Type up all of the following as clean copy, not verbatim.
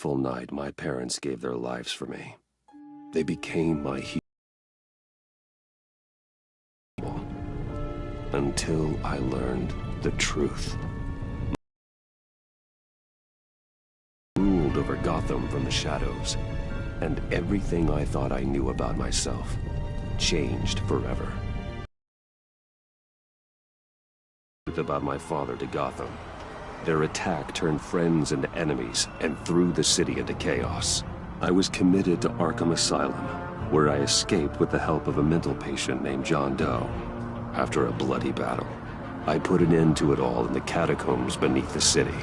Full night, my parents gave their lives for me. They became my hero. Until I learned the truth. Ruled over Gotham from the shadows, and everything I thought I knew about myself changed forever. About my father to Gotham. Their attack turned friends into enemies and threw the city into chaos. I was committed to Arkham Asylum, where I escaped with the help of a mental patient named John Doe. After a bloody battle, I put an end to it all in the catacombs beneath the city.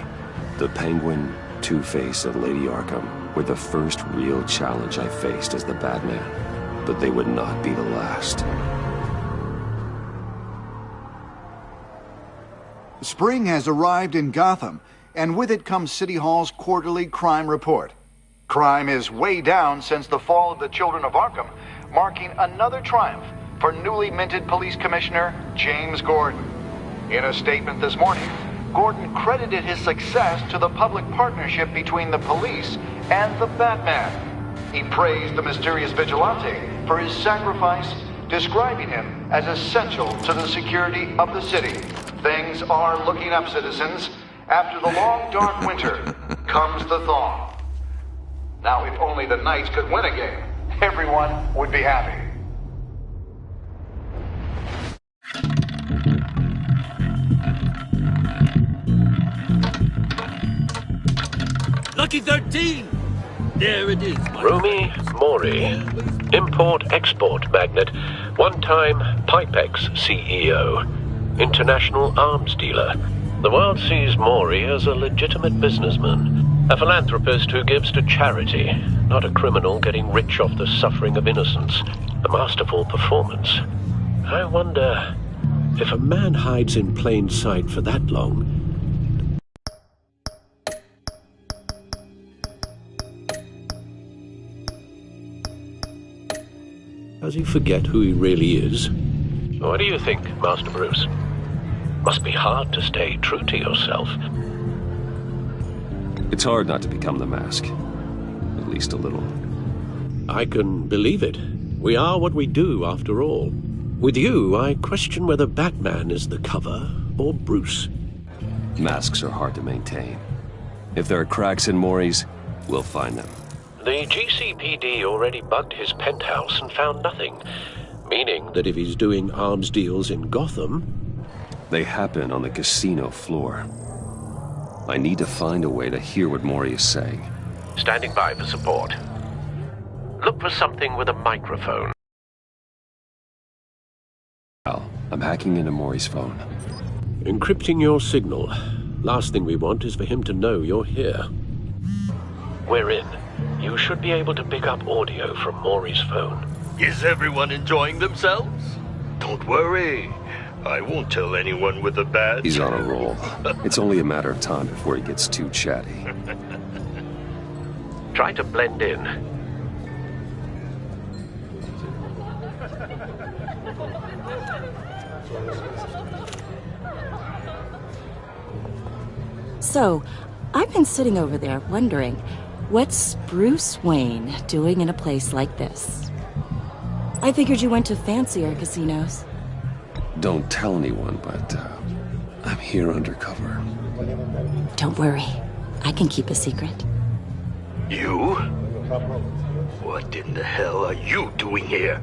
The Penguin, Two-Face, and Lady Arkham were the first real challenge I faced as the Batman, but they would not be the last. Spring has arrived in Gotham, and with it comes City Hall's quarterly crime report. Crime is way down since the fall of the Children of Arkham, marking another triumph for newly minted Police Commissioner James Gordon. In a statement this morning, Gordon credited his success to the public partnership between the police and the Batman. He praised the mysterious vigilante for his sacrifice, describing him as essential to the security of the city. Things are looking up, citizens. After the long, dark winter comes the thaw. Now, if only the Knights could win a game, everyone would be happy. Lucky 13! There it is. Rumi Mori, import-export magnate, one-time Pipex CEO. International arms dealer. The world sees Mori as a legitimate businessman, a philanthropist who gives to charity, not a criminal getting rich off the suffering of innocence. A masterful performance. I wonder if a man hides in plain sight for that long. Does he forget who he really is? What do you think, Master Bruce? Must be hard to stay true to yourself. It's hard not to become the Mask. At least a little. I can believe it. We are what we do, after all. With you, I question whether Batman is the cover, or Bruce. Masks are hard to maintain. If there are cracks in Mori's, we'll find them. The GCPD already bugged his penthouse and found nothing. Meaning that if he's doing arms deals in Gotham... They happen on the casino floor. I need to find a way to hear what Mori is saying. Standing by for support. Look for something with a microphone. Al, I'm hacking into Mori's phone. Encrypting your signal. Last thing we want is for him to know you're here. We're in. You should be able to pick up audio from Mori's phone. Is everyone enjoying themselves? Don't worry. I won't tell anyone with a badge. He's on a roll. It's only a matter of time before he gets too chatty. Try to blend in. So, I've been sitting over there wondering, what's Bruce Wayne doing in a place like this? I figured you went to fancier casinos. Don't tell anyone, but I'm here undercover. Don't worry. I can keep a secret. You? What in the hell are you doing here?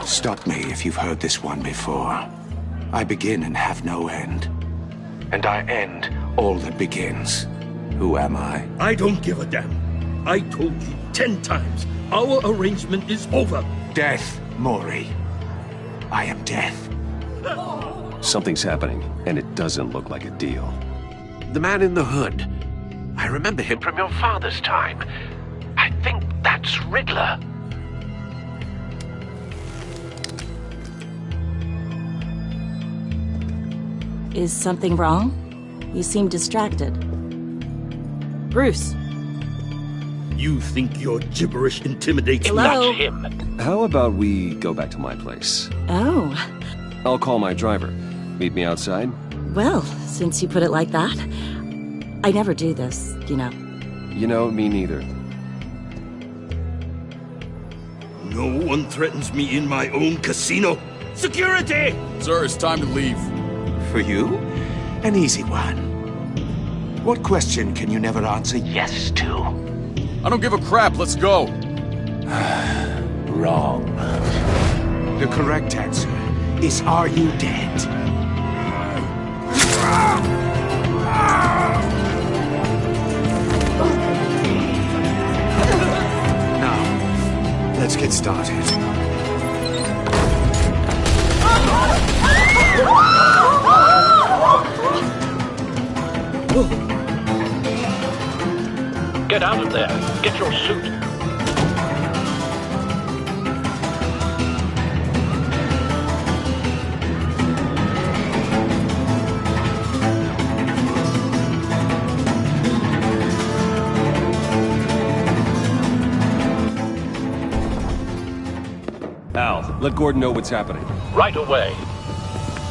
Stop me if you've heard this one before. I begin and have no end. And I end all that begins. Who am I? I don't give a damn. I told you 10 times. Our arrangement is over. Death, Mori. I am death. Something's happening, and it doesn't look like a deal. The man in the hood. I remember him from your father's time. I think that's Riddler. Is something wrong? You seem distracted. Bruce. You think your gibberish intimidates Hello? Not him. How about we go back to my place? Oh. I'll call my driver. Meet me outside? Well, since you put it like that. I never do this, you know. You know, me neither. No one threatens me in my own casino. Security! Sir, it's time to leave. For you? An easy one. What question can you never answer yes to? I don't give a crap, let's go. Wrong. The correct answer is, are you dead? Now, let's get started. Get out of there. Get your suit. Al, let Gordon know what's happening. Right away.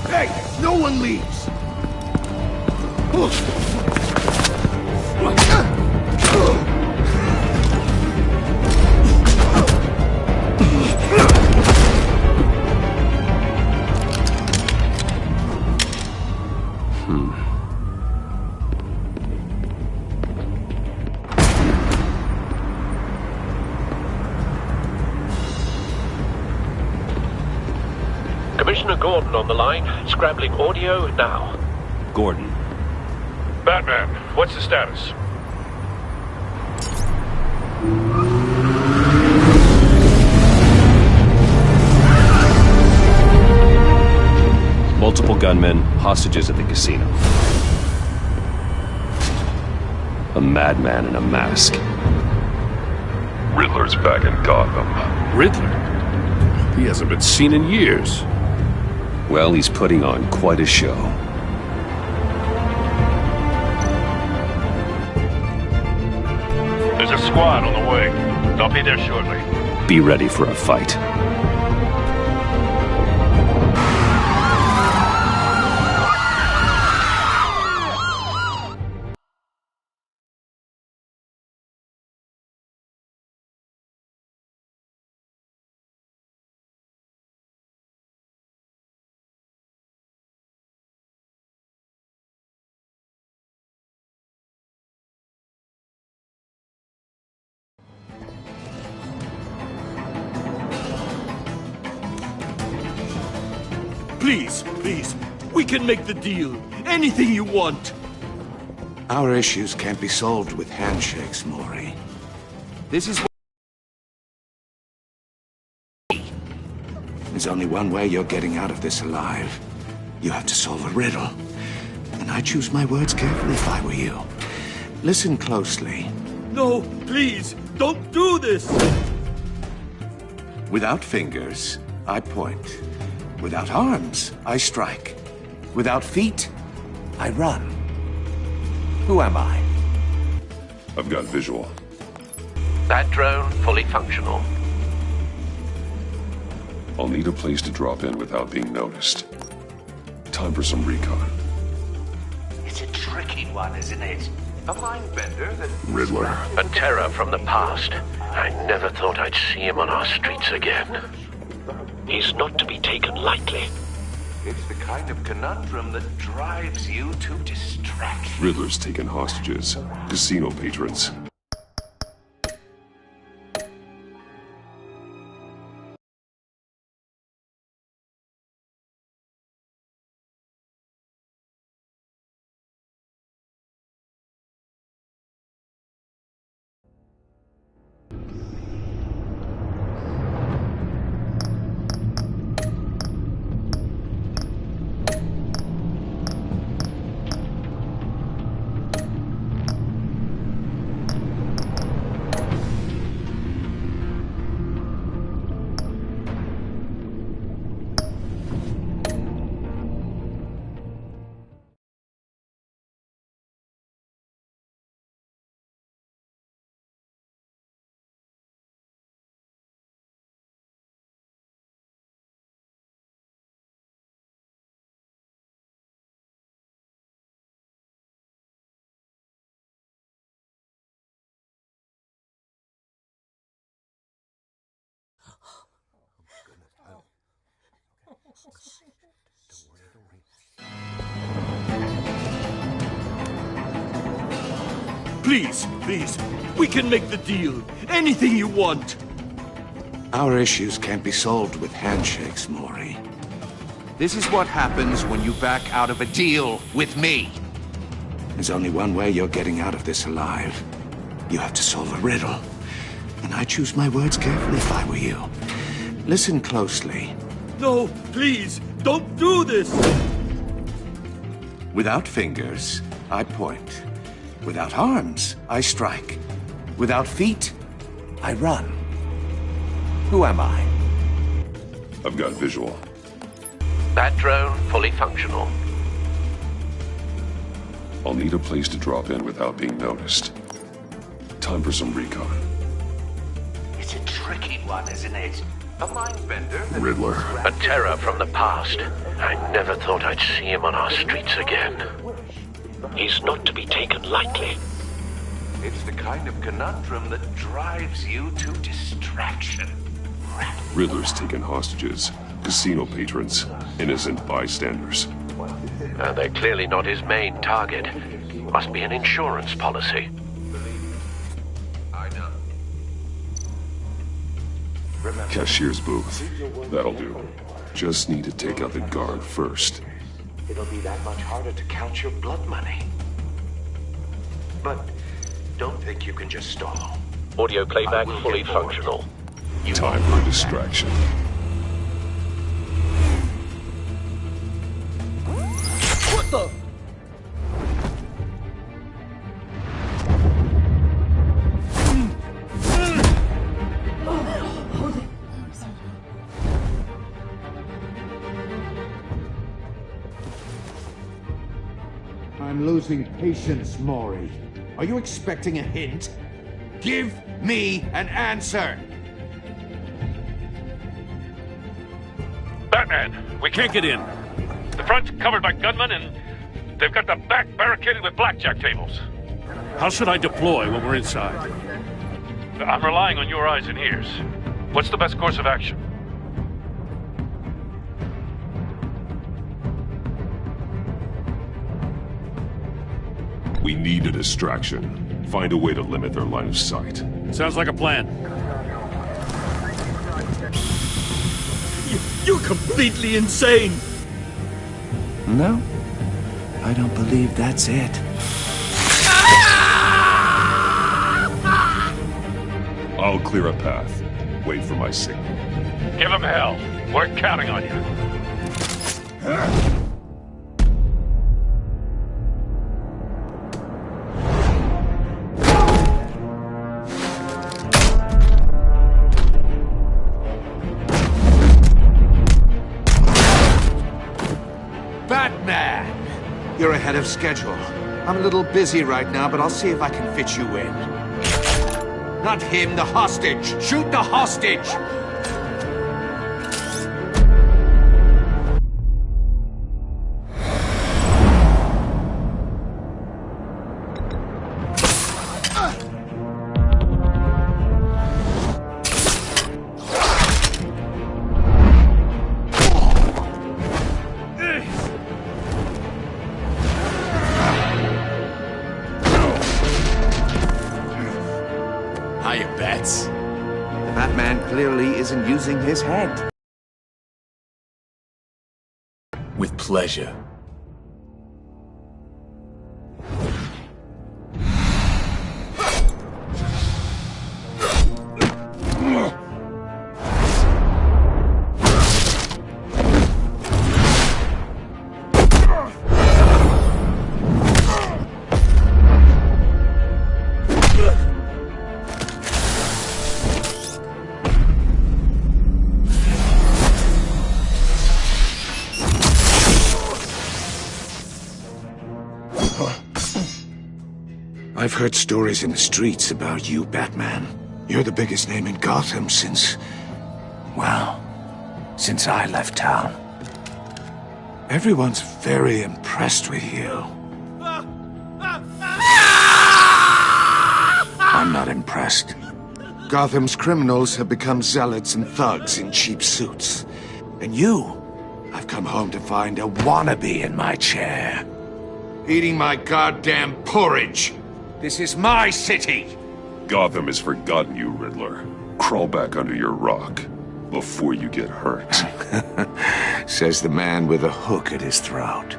Hey, no one leaves! Commissioner Gordon on the line. Scrambling audio now. Gordon. Batman, what's the status? Multiple gunmen, hostages at the casino. A madman in a mask. Riddler's back in Gotham. Riddler? He hasn't been seen in years. Well, he's putting on quite a show. There's a squad on the way. I'll be there shortly. Be ready for a fight. Please, please, we can make the deal. Anything you want. Our issues can't be solved with handshakes, Maury. This is There's only one way you're getting out of this alive. You have to solve a riddle. And I choose my words carefully if I were you. Listen closely. No, please, don't do this! Without fingers, I point. Without arms, I strike. Without feet, I run. Who am I? I've got visual. That drone fully functional. I'll need a place to drop in without being noticed. Time for some recon. It's a tricky one, isn't it? A mind bender that... Riddler. A terror from the past. I never thought I'd see him on our streets again. He's not to be taken lightly. It's the kind of conundrum that drives you to distraction. Riddler's taken hostages. Casino patrons. Please, we can make the deal. Anything you want. Our issues can't be solved with handshakes, Maury. This is what happens when you back out of a deal with me. There's only one way you're getting out of this alive. You have to solve a riddle. And I choose my words carefully if I were you. Listen closely. No, please, don't do this! Without fingers, I point. Without arms, I strike. Without feet, I run. Who am I? I've got visual. That drone fully functional. I'll need a place to drop in without being noticed. Time for some recon. It's a tricky one, isn't it? A mind bender. Riddler. A terror from the past. I never thought I'd see him on our streets again. He's not to be taken lightly. It's the kind of conundrum that drives you to distraction. Riddler's taken hostages. Casino patrons. Innocent bystanders. They're clearly not his main target. Must be an insurance policy. I know. Cashier's booth. That'll do. Just need to take out the guard first. It'll be that much harder to count your blood money. But don't think you can just stall. Audio playback fully functional. Time for a distraction. What the? I'm losing patience, Maury. Are you expecting a hint? Give me an answer! Batman, we can't get in. The front's covered by gunmen, and they've got the back barricaded with blackjack tables. How should I deploy when we're inside? I'm relying on your eyes and ears. What's the best course of action? We need a distraction. Find a way to limit their line of sight. Sounds like a plan. You're completely insane! No, I don't believe that's it. I'll clear a path. Wait for my signal. Give him hell. We're counting on you. Batman! You're ahead of schedule. I'm a little busy right now, but I'll see if I can fit you in. Not him, the hostage! Shoot the hostage! Bats. The Batman clearly isn't using his head. With pleasure. I've heard stories in the streets about you, Batman. You're the biggest name in Gotham since... well, since I left town. Everyone's very impressed with you. I'm not impressed. Gotham's criminals have become zealots and thugs in cheap suits. And you I've come home to find a wannabe in my chair. Eating my goddamn porridge. This is my city! Gotham has forgotten you, Riddler. Crawl back under your rock before you get hurt. Says the man with a hook at his throat.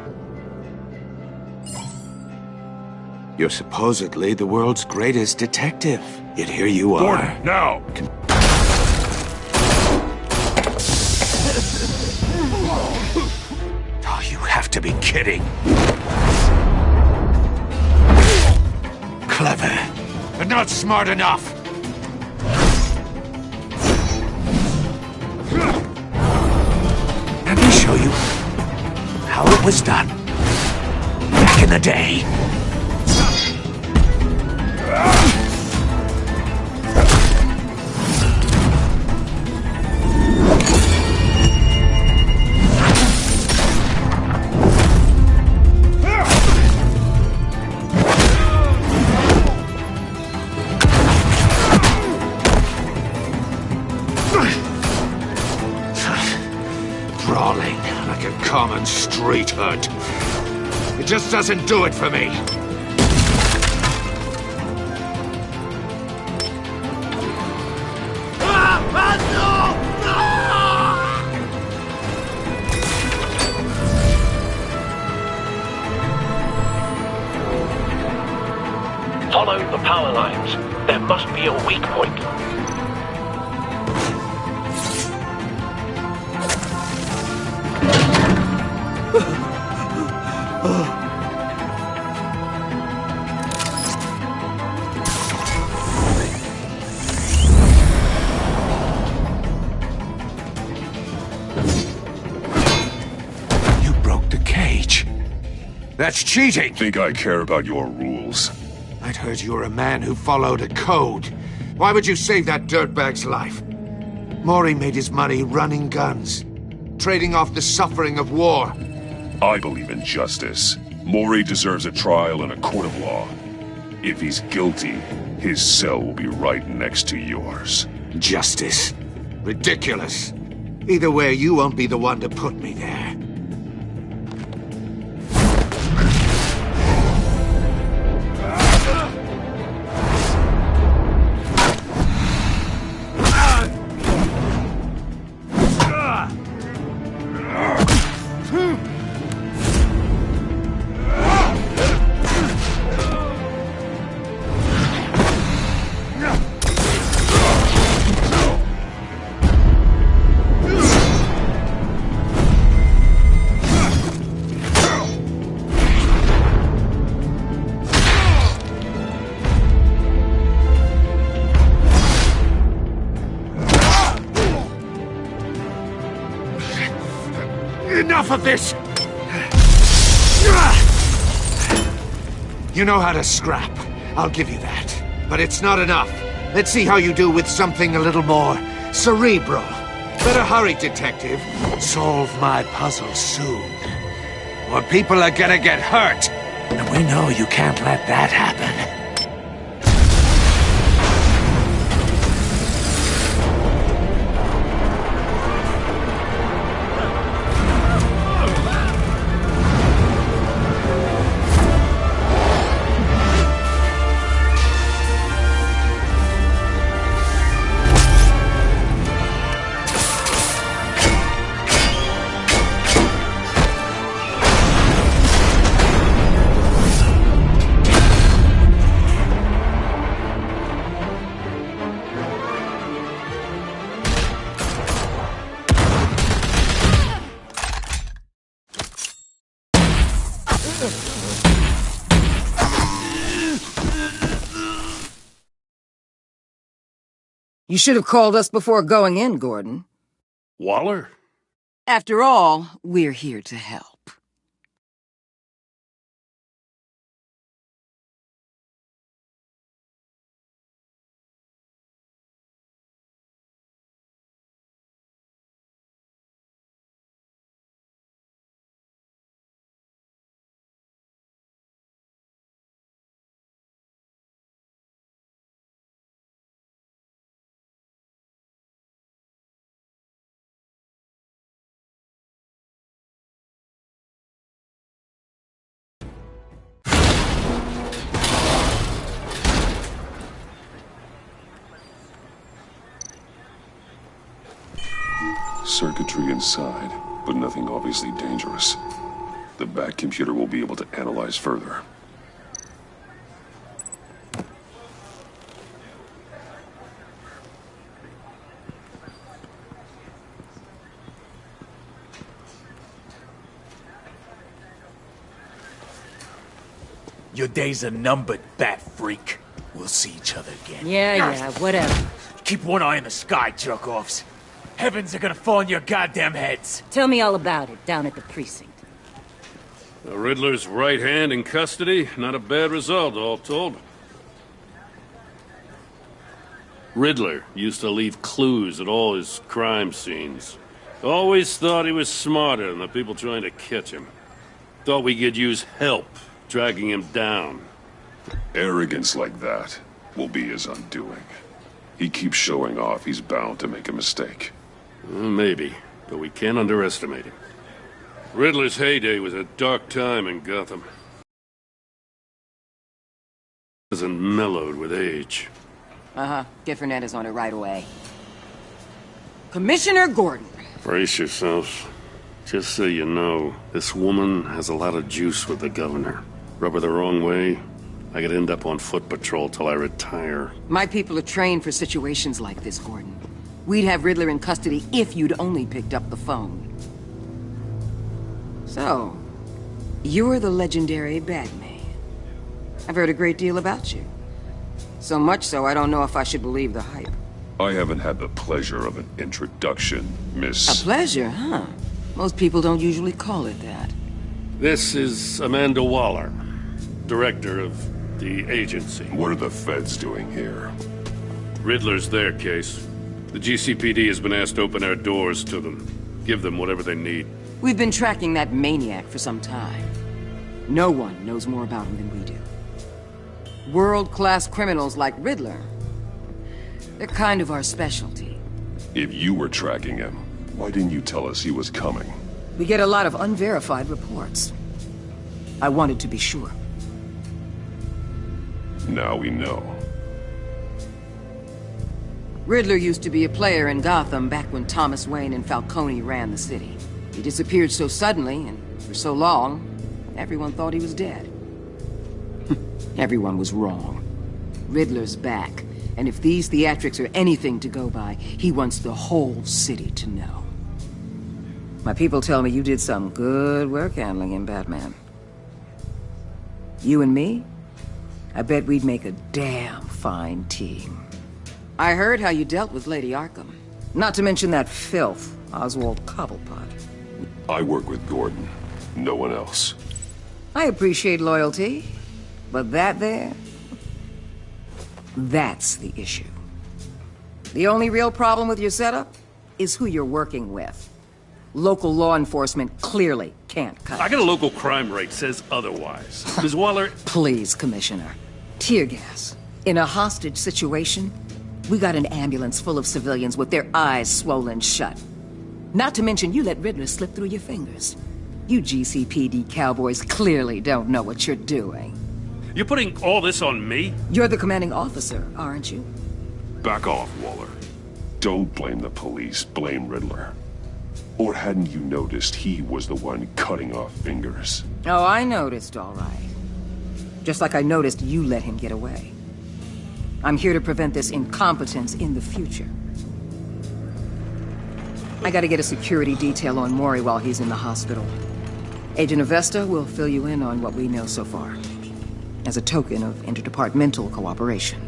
You're supposedly the world's greatest detective. Yet here you are. Gordon, now! Oh, you have to be kidding. Clever, but not smart enough. Let me show you how it was done back in the day. Brawling like a common street hood. It just doesn't do it for me. Follow the power lines. There must be a weak point. You broke the cage. That's cheating! Think I care about your rules? I'd heard you were a man who followed a code. Why would you save that dirtbag's life? Maury made his money running guns, trading off the suffering of war. I believe in justice. Maury deserves a trial in a court of law. If he's guilty, his cell will be right next to yours. Justice. Ridiculous. Either way, you won't be the one to put me there. Enough of this! You know how to scrap. I'll give you that. But it's not enough. Let's see how you do with something a little more cerebral. Better hurry, detective. Solve my puzzle soon. Or people are gonna get hurt. And we know you can't let that happen. You should have called us before going in, Gordon. Waller? After all, we're here to help. Circuitry inside, but nothing obviously dangerous. The back computer will be able to analyze further. Your days are numbered, bat freak. We'll see each other again. Yeah, whatever. Keep one eye in the sky, jerk-offs. Heavens are gonna fall on your goddamn heads. Tell me all about it down at the precinct. The Riddler's right hand in custody. Not a bad result, all told. Riddler used to leave clues at all his crime scenes. Always thought he was smarter than the people trying to catch him. Thought we could use help dragging him down. Arrogance like that will be his undoing. He keeps showing off, he's bound to make a mistake. Maybe, but we can't underestimate him. Riddler's heyday was a dark time in Gotham. Hasn't mellowed with age. Get Fernandez on it right away. Commissioner Gordon. Brace yourselves. Just so you know, this woman has a lot of juice with the governor. Rub her the wrong way, I could end up on foot patrol till I retire. My people are trained for situations like this, Gordon. We'd have Riddler in custody if you'd only picked up the phone. So, you're the legendary Batman. I've heard a great deal about you. So much so, I don't know if I should believe the hype. I haven't had the pleasure of an introduction, Miss... A pleasure, huh? Most people don't usually call it that. This is Amanda Waller, director of the agency. What are the feds doing here? Riddler's their case. The GCPD has been asked to open our doors to them. Give them whatever they need. We've been tracking that maniac for some time. No one knows more about him than we do. World-class criminals like Riddler. They're kind of our specialty. If you were tracking him, why didn't you tell us he was coming? We get a lot of unverified reports. I wanted to be sure. Now we know. Riddler used to be a player in Gotham back when Thomas Wayne and Falcone ran the city. He disappeared so suddenly, and for so long, everyone thought he was dead. Everyone was wrong. Riddler's back, and if these theatrics are anything to go by, he wants the whole city to know. My people tell me you did some good work handling him, Batman. You and me? I bet we'd make a damn fine team. I heard how you dealt with Lady Arkham. Not to mention that filth, Oswald Cobblepot. I work with Gordon. No one else. I appreciate loyalty, but that there... that's the issue. The only real problem with your setup is who you're working with. Local law enforcement clearly can't cut it. I got a local crime rate says otherwise. Ms. Waller... Please, Commissioner. Tear gas. In a hostage situation, we got an ambulance full of civilians with their eyes swollen shut. Not to mention you let Riddler slip through your fingers. You GCPD cowboys clearly don't know what you're doing. You're putting all this on me? You're the commanding officer, aren't you? Back off, Waller. Don't blame the police, blame Riddler. Or hadn't you noticed he was the one cutting off fingers? Oh, I noticed, all right. Just like I noticed you let him get away. I'm here to prevent this incompetence in the future. I gotta get a security detail on Mori while he's in the hospital. Agent Avesta will fill you in on what we know so far, as a token of interdepartmental cooperation.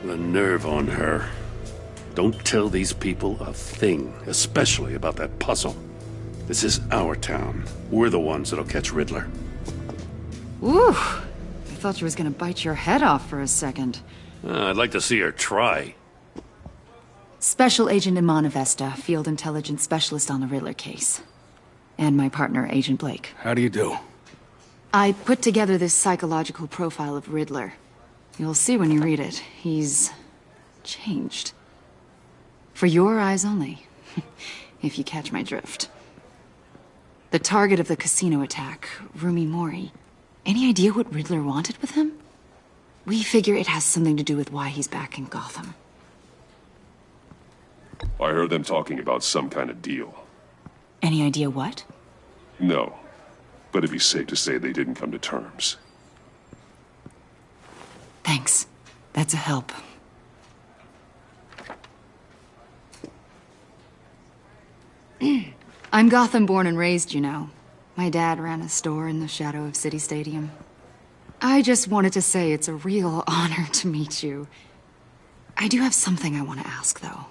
The nerve on her. Don't tell these people a thing, especially about that puzzle. This is our town. We're the ones that'll catch Riddler. Ooh, I thought you was gonna bite your head off for a second. I'd like to see her try. Special Agent Iman Avesta, Field Intelligence Specialist on the Riddler case. And my partner, Agent Blake. How do you do? I put together this psychological profile of Riddler. You'll see when you read it. He's... changed. For your eyes only, if you catch my drift. The target of the casino attack, Rumi Mori. Any idea what Riddler wanted with him? We figure it has something to do with why he's back in Gotham. I heard them talking about some kind of deal. Any idea what? No, but it'd be safe to say they didn't come to terms. Thanks. That's a help. I'm Gotham born and raised, you know. My dad ran a store in the shadow of City Stadium. I just wanted to say it's a real honor to meet you. I do have something I want to ask, though.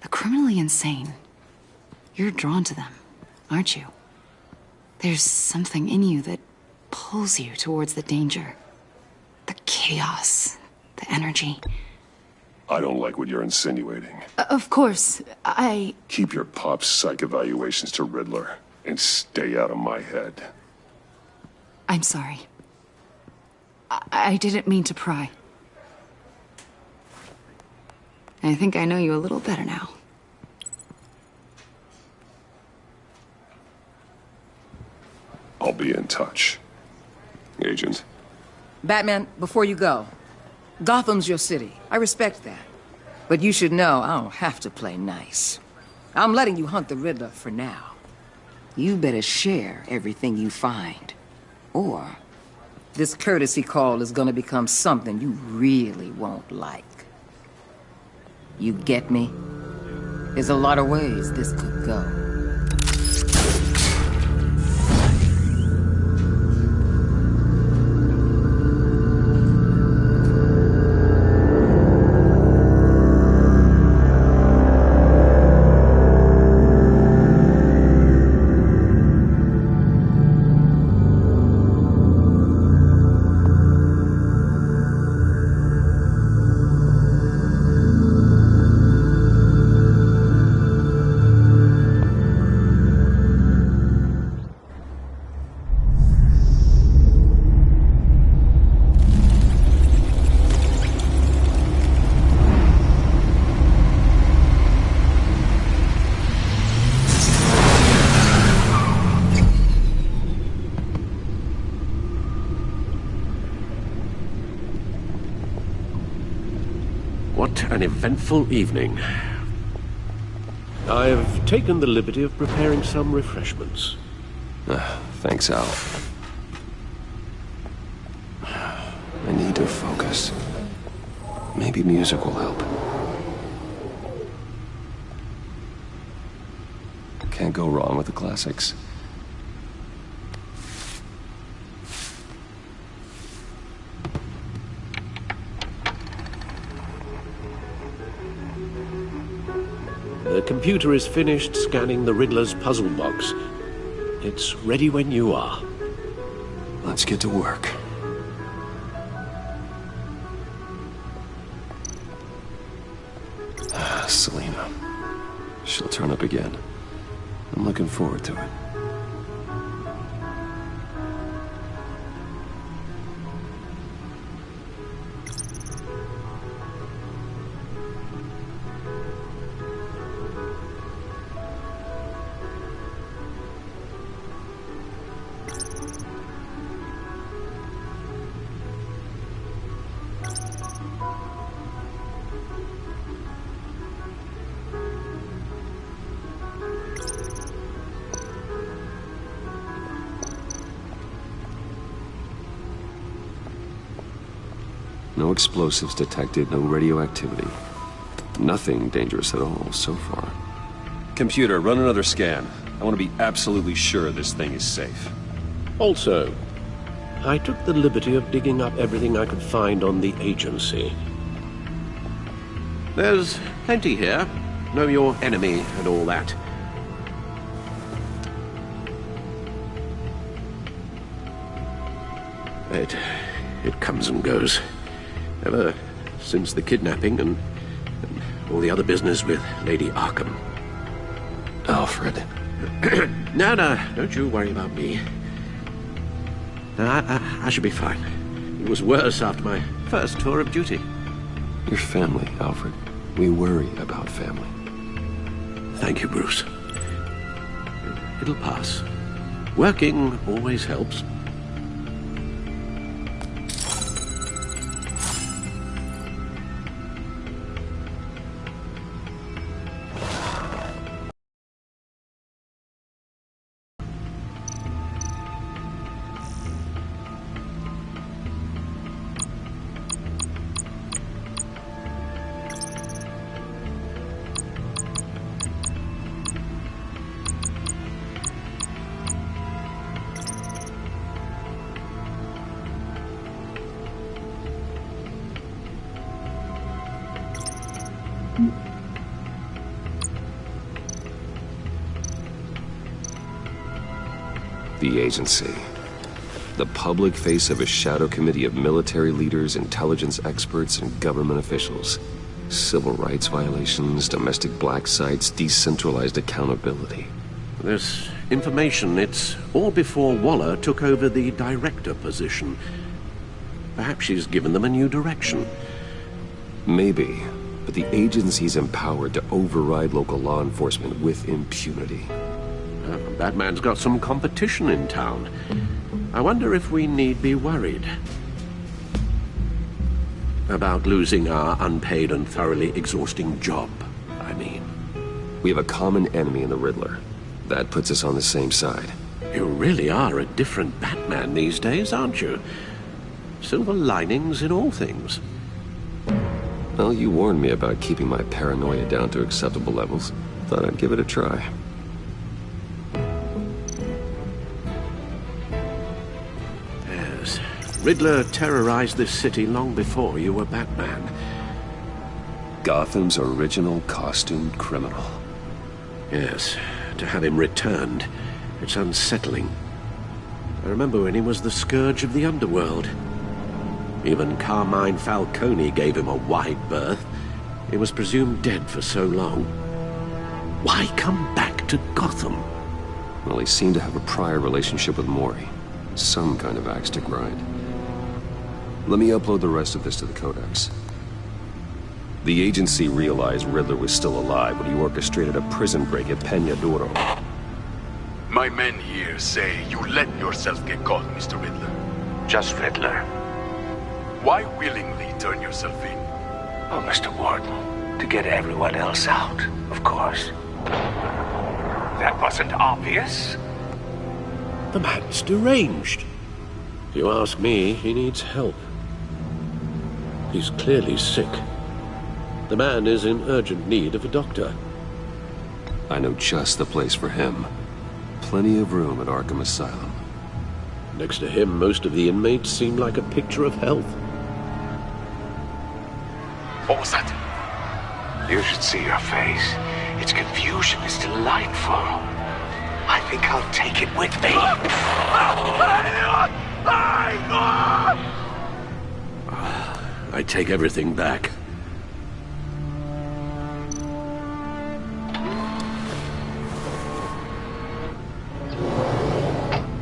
The criminally insane. You're drawn to them, aren't you? There's something in you that pulls you towards the danger. The chaos, the energy. I don't like what you're insinuating. Of course, Keep your pop psych evaluations to Riddler, and stay out of my head. I'm sorry. I didn't mean to pry. I think I know you a little better now. I'll be in touch. Agent. Batman, before you go, Gotham's your city. I respect that. But you should know I don't have to play nice. I'm letting you hunt the Riddler for now. You better share everything you find. Or this courtesy call is gonna become something you really won't like. You get me? There's a lot of ways this could go. What an eventful evening. I've taken the liberty of preparing some refreshments. Thanks, Al. I need to focus. Maybe music will help. Can't go wrong with the classics. The computer is finished scanning the Riddler's puzzle box. It's ready when you are. Let's get to work. Selena. She'll turn up again. I'm looking forward to it. No explosives detected, no radioactivity. Nothing dangerous at all so far. Computer, run another scan. I want to be absolutely sure this thing is safe. Also, I took the liberty of digging up everything I could find on the agency. There's plenty here. Know your enemy and all that. It comes and goes. Ever since the kidnapping and all the other business with Lady Arkham. Alfred. No, don't you worry about me. I should be fine. It was worse after my first tour of duty. Your family, Alfred. We worry about family. Thank you, Bruce. It'll pass. Working always helps. the agency. The public face of a shadow committee of military leaders, intelligence experts, and government officials. Civil rights violations, domestic black sites, decentralized accountability. This information, it's all before Waller took over the director position. Perhaps she's given them a new direction. Maybe, but the agency's empowered to override local law enforcement with impunity. Batman's got some competition in town. I wonder if we need be worried about losing our unpaid and thoroughly exhausting job, I mean. We have a common enemy in the Riddler. That puts us on the same side. You really are a different Batman these days, aren't you? Silver linings in all things. Well, you warned me about keeping my paranoia down to acceptable levels. Thought I'd give it a try. Yes. Riddler terrorized this city long before you were Batman. Gotham's original costumed criminal. Yes. To have him returned, it's unsettling. I remember when he was the scourge of the underworld. Even Carmine Falcone gave him a wide berth. He was presumed dead for so long. Why come back to Gotham? Well, he seemed to have a prior relationship with Mori. Some kind of axe to grind. Let me upload the rest of this to the Codex. The agency realized Riddler was still alive when he orchestrated a prison break at Peña Duro. My men here say you let yourself get caught, Mr. Riddler. Just Riddler. Why willingly turn yourself in? Oh, Mr. Warden, to get everyone else out, of course. That wasn't obvious. The man's deranged. If you ask me, he needs help. He's clearly sick. The man is in urgent need of a doctor. I know just the place for him. Plenty of room at Arkham Asylum. Next to him, most of the inmates seem like a picture of health. What was that? You should see your face. Its confusion is delightful. I think I'll take it with me. I take everything back.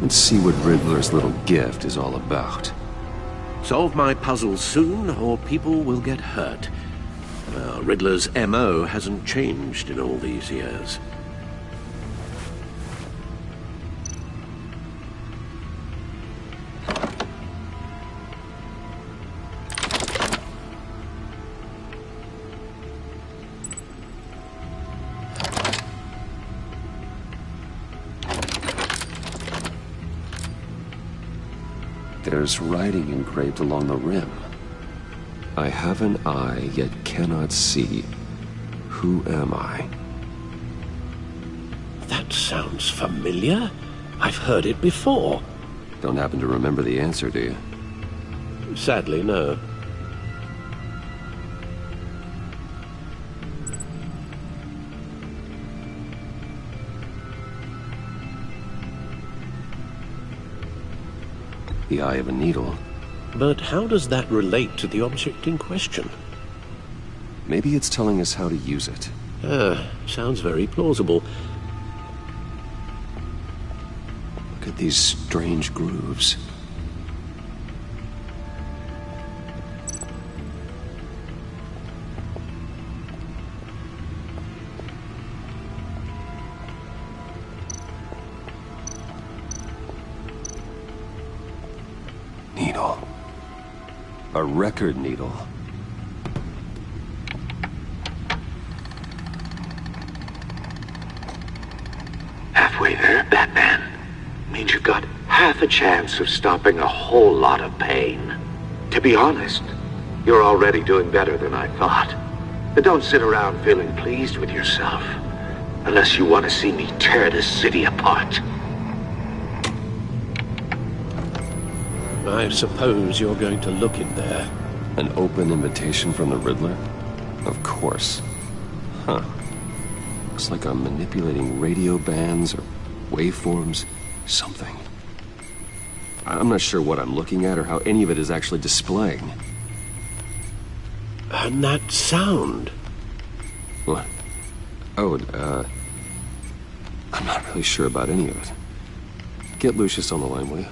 Let's see what Riddler's little gift is all about. Solve my puzzle soon, or people will get hurt. Riddler's M.O. hasn't changed in all these years. There's writing engraved along the rim. I have an eye, yet cannot see. Who am I? That sounds familiar. I've heard it before. Don't happen to remember the answer, do you? Sadly, no. The eye of a needle. But how does that relate to the object in question? Maybe it's telling us how to use it. Sounds very plausible. Look at these strange grooves. Needle. A record needle. Halfway there, Batman. Means you got half a chance of stopping a whole lot of pain. To be honest, you're already doing better than I thought. But don't sit around feeling pleased with yourself. Unless you want to see me tear this city apart. I suppose you're going to look in there. An open invitation from the Riddler? Of course. Huh. Looks like I'm manipulating radio bands or waveforms. Something. I'm not sure what I'm looking at or how any of it is actually displaying. And that sound? What? Oh, I'm not really sure about any of it. Get Lucius on the line, will you?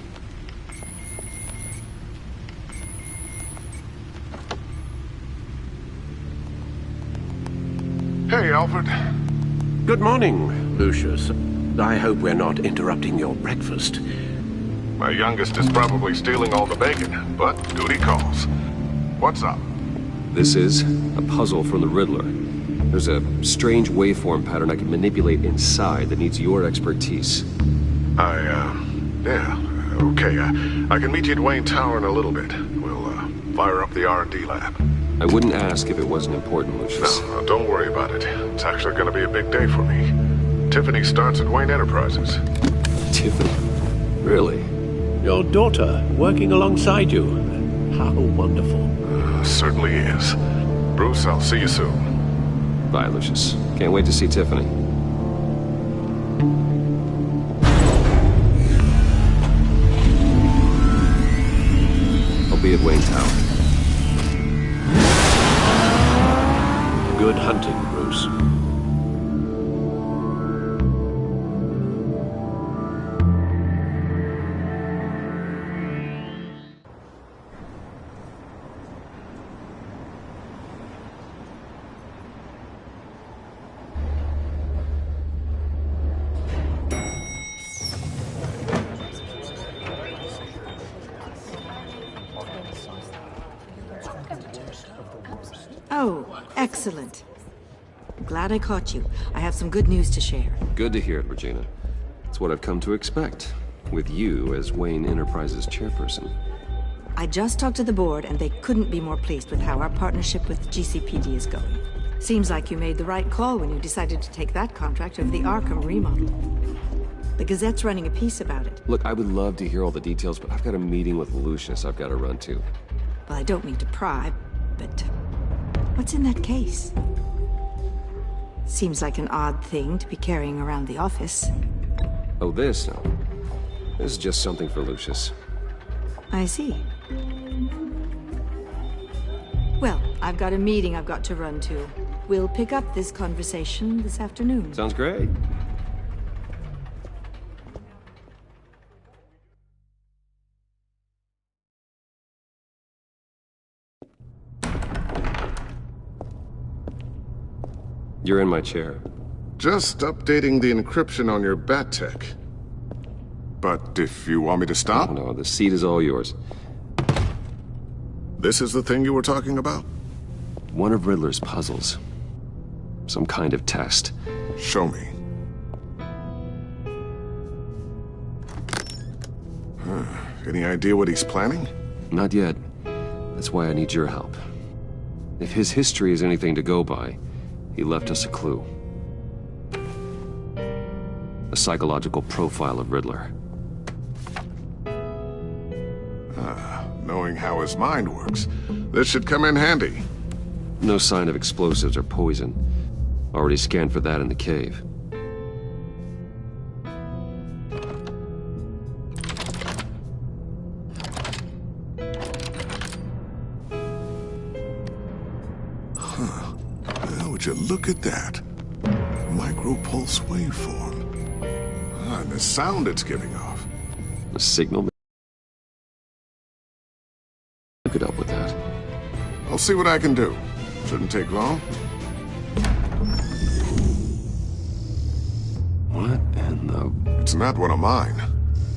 Hey, Alfred. Good morning, Lucius. I hope we're not interrupting your breakfast. My youngest is probably stealing all the bacon, but duty calls. What's up? This is a puzzle from the Riddler. There's a strange waveform pattern I can manipulate inside that needs your expertise. Yeah, okay. I can meet you at Wayne Tower in a little bit. We'll, fire up the R&D lab. I wouldn't ask if it wasn't important, Lucius. No, don't worry about it. It's actually gonna be a big day for me. Tiffany starts at Wayne Enterprises. Tiffany? Really? Your daughter working alongside you. How wonderful. Certainly is. Bruce, I'll see you soon. Bye, Lucius. Can't wait to see Tiffany. I'll be at Wayne Tower. Good hunting, Bruce. Oh, excellent. I'm glad I caught you. I have some good news to share. Good to hear it, Regina. It's what I've come to expect, with you as Wayne Enterprises chairperson. I just talked to the board, and they couldn't be more pleased with how our partnership with GCPD is going. Seems like you made the right call when you decided to take that contract over the Arkham remodel. The Gazette's running a piece about it. Look, I would love to hear all the details, but I've got a meeting with Lucius I've got to run to. Well, I don't mean to pry, but what's in that case? Seems like an odd thing to be carrying around the office. Oh, this? No. This is just something for Lucius. I see. Well, I've got a meeting I've got to run to. We'll pick up this conversation this afternoon. Sounds great. You're in my chair. Just updating the encryption on your bat tech. But if you want me to stop? No, the seat is all yours. This is the thing you were talking about? One of Riddler's puzzles. Some kind of test. Show me. Any idea what he's planning? Not yet. That's why I need your help. If his history is anything to go by, he left us a clue. A psychological profile of Riddler. Knowing how his mind works, this should come in handy. No sign of explosives or poison. Already scanned for that in the cave. Would you look at that? Micropulse waveform. And the sound it's giving off. A signal? You could help with that. I'll see what I can do. Shouldn't take long. What in the... It's not one of mine.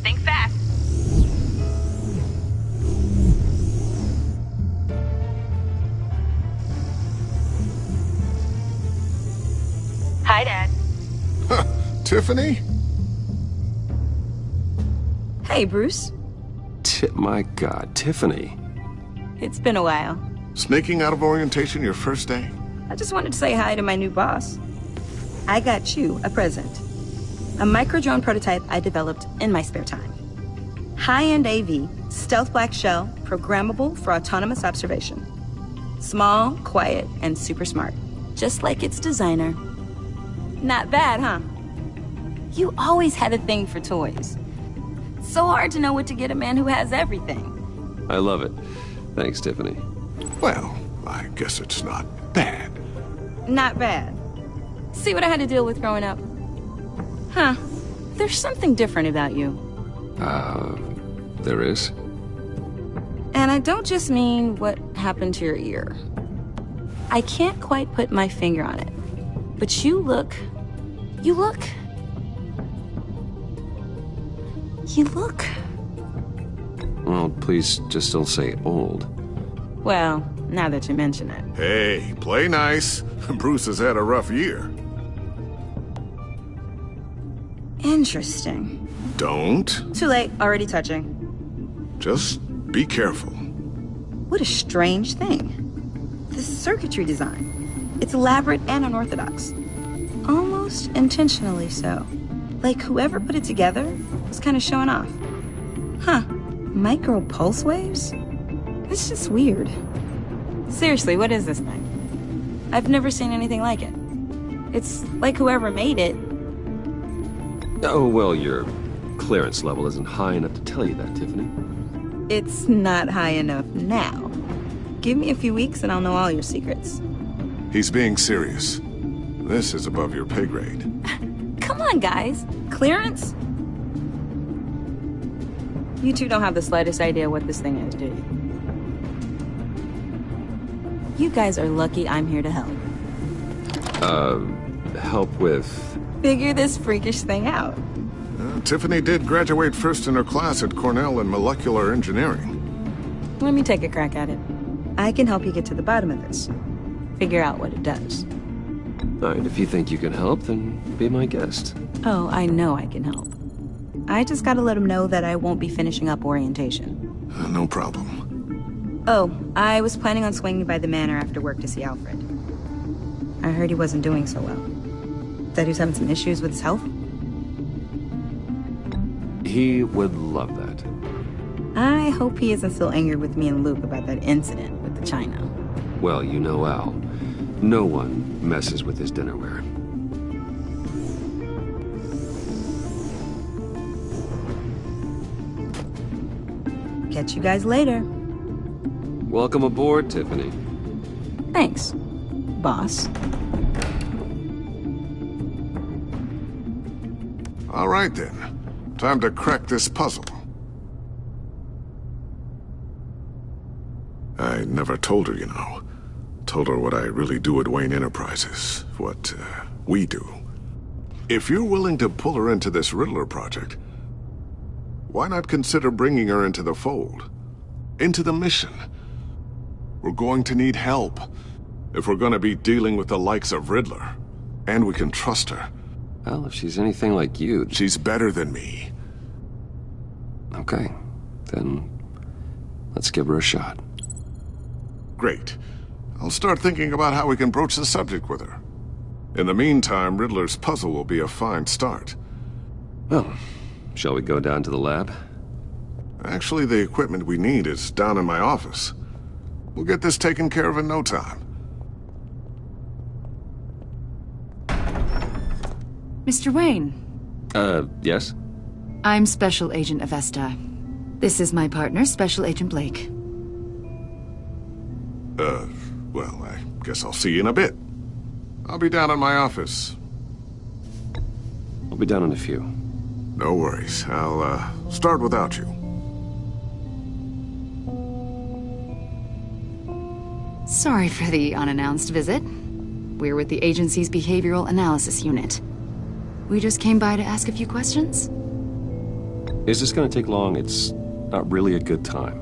Think fast. Hi, Dad. Tiffany? Hey, Bruce. My God, Tiffany. It's been a while. Sneaking out of orientation your first day? I just wanted to say hi to my new boss. I got you a present. A micro-drone prototype I developed in my spare time. High-end AV, stealth black shell, programmable for autonomous observation. Small, quiet, and super smart. Just like its designer. Not bad, huh? You always had a thing for toys. So hard to know what to get a man who has everything. I love it. Thanks, Tiffany. Well, I guess it's not bad. Not bad. See what I had to deal with growing up? Huh. There's something different about you. There is? And I don't just mean what happened to your ear. I can't quite put my finger on it. But you look... Well, please just don't say old. Well, now that you mention it. Hey, play nice. Bruce has had a rough year. Interesting. Don't. Too late, already touching. Just be careful. What a strange thing. The circuitry design. It's elaborate and unorthodox. Almost intentionally so. Like whoever put it together was kind of showing off. Huh. Micro pulse waves? It's just weird. Seriously, what is this thing? I've never seen anything like it. It's like whoever made it. Oh, well, your clearance level isn't high enough to tell you that, Tiffany. It's not high enough now. Give me a few weeks and I'll know all your secrets. He's being serious. This is above your pay grade. Come on, guys. Clearance? You two don't have the slightest idea what this thing is, do you? You guys are lucky I'm here to help. Help with... Figure this freakish thing out. Tiffany did graduate first in her class at Cornell in molecular engineering. Let me take a crack at it. I can help you get to the bottom of this. Figure out what it does. All right, if you think you can help, then be my guest. Oh, I know I can help. I just gotta let him know that I won't be finishing up orientation. No problem. Oh, I was planning on swinging by the manor after work to see Alfred. I heard he wasn't doing so well. That he was having some issues with his health? He would love that. I hope he isn't still angry with me and Luke about that incident with the china. Well, you know Al. No one messes with his dinnerware. Catch you guys later. Welcome aboard, Tiffany. Thanks, boss. All right, then. Time to crack this puzzle. I never told her, you know. Told her what I really do at Wayne Enterprises. What, we do. If you're willing to pull her into this Riddler project, why not consider bringing her into the fold? Into the mission? We're going to need help. If we're going to be dealing with the likes of Riddler. And we can trust her. Well, if she's anything like you... She's better than me. Okay. Then let's give her a shot. Great. I'll start thinking about how we can broach the subject with her. In the meantime, Riddler's puzzle will be a fine start. Well, shall we go down to the lab? Actually, the equipment we need is down in my office. We'll get this taken care of in no time. Mr. Wayne. Yes? I'm Special Agent Avesta. This is my partner, Special Agent Blake. Well, I guess I'll see you in a bit. I'll be down in my office. I'll be down in a few. No worries. I'll, start without you. Sorry for the unannounced visit. We're with the agency's Behavioral Analysis Unit. We just came by to ask a few questions. Is this gonna take long? It's not really a good time.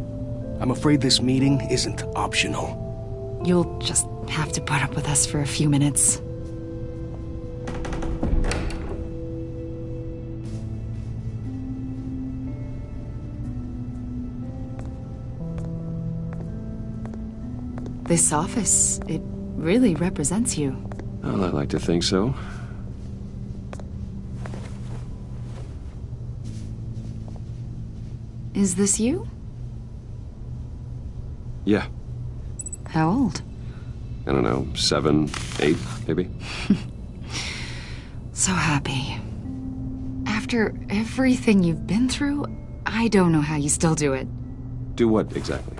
I'm afraid this meeting isn't optional. You'll just have to put up with us for a few minutes. This office, it really represents you. Well, I like to think so. Is this you? Yeah. How old? I don't know, 7, 8, maybe? So happy. After everything you've been through, I don't know how you still do it. Do what, exactly?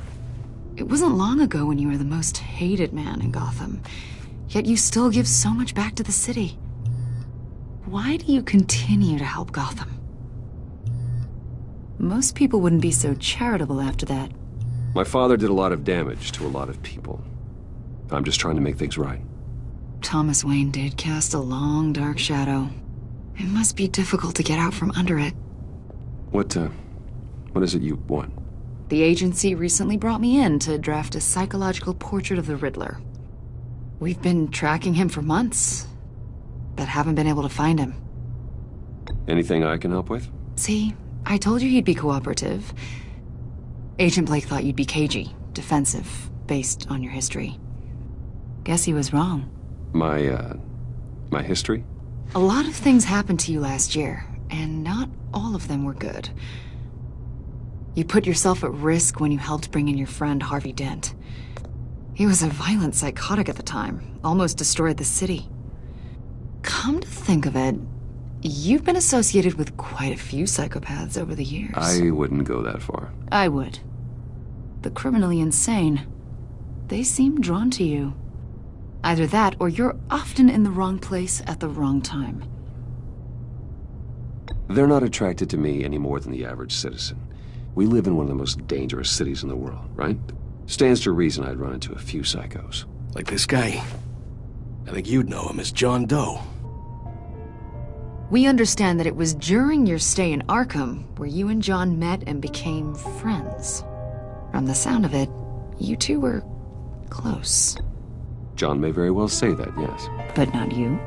It wasn't long ago when you were the most hated man in Gotham. Yet you still give so much back to the city. Why do you continue to help Gotham? Most people wouldn't be so charitable after that. My father did a lot of damage to a lot of people. I'm just trying to make things right. Thomas Wayne did cast a long, dark shadow. It must be difficult to get out from under it. What is it you want? The agency recently brought me in to draft a psychological portrait of the Riddler. We've been tracking him for months, but haven't been able to find him. Anything I can help with? See, I told you he'd be cooperative. Agent Blake thought you'd be cagey, defensive, based on your history. Guess he was wrong. My history? A lot of things happened to you last year, and not all of them were good. You put yourself at risk when you helped bring in your friend Harvey Dent. He was a violent psychotic at the time, almost destroyed the city. Come to think of it, you've been associated with quite a few psychopaths over the years. I wouldn't go that far. I would. The criminally insane. They seem drawn to you. Either that, or you're often in the wrong place at the wrong time. They're not attracted to me any more than the average citizen. We live in one of the most dangerous cities in the world, right? Stands to reason I'd run into a few psychos. Like this guy. I think you'd know him as John Doe. We understand that it was during your stay in Arkham where you and John met and became friends. From the sound of it, you two were close. John may very well say that, yes. But not you?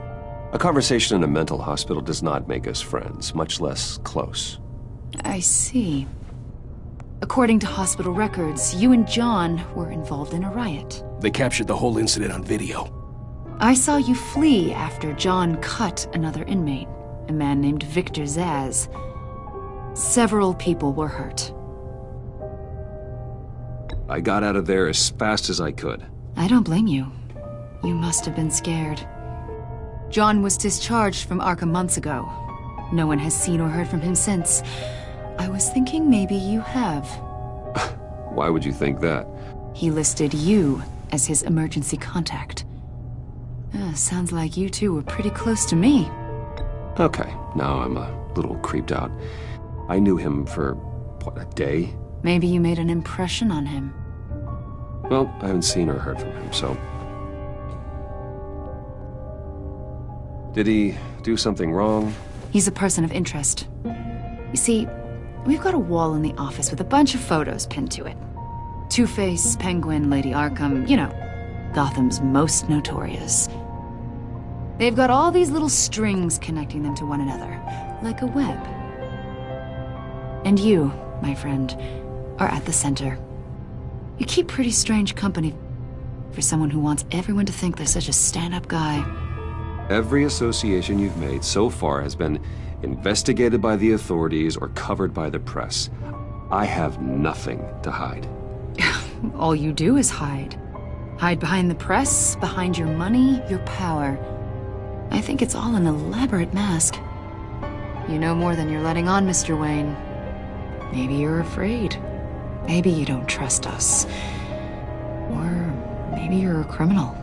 A conversation in a mental hospital does not make us friends, much less close. I see. According to hospital records, you and John were involved in a riot. They captured the whole incident on video. I saw you flee after John cut another inmate, a man named Victor Zaz. Several people were hurt. I got out of there as fast as I could. I don't blame you. You must have been scared. John was discharged from Arkham months ago. No one has seen or heard from him since. I was thinking maybe you have. Why would you think that? He listed you as his emergency contact. Sounds like you two were pretty close to me. Okay, now I'm a little creeped out. I knew him for, what, a day? Maybe you made an impression on him. Well, I haven't seen or heard from him, so... Did he do something wrong? He's a person of interest. You see, we've got a wall in the office with a bunch of photos pinned to it. Two-Face, Penguin, Lady Arkham, you know, Gotham's most notorious. They've got all these little strings connecting them to one another, like a web. And you, my friend, are at the center. You keep pretty strange company for someone who wants everyone to think they're such a stand-up guy. Every association you've made so far has been investigated by the authorities or covered by the press. I have nothing to hide. All you do is hide. Hide behind the press, behind your money, your power. I think it's all an elaborate mask. You know more than you're letting on, Mr. Wayne. Maybe you're afraid. Maybe you don't trust us. Or maybe you're a criminal,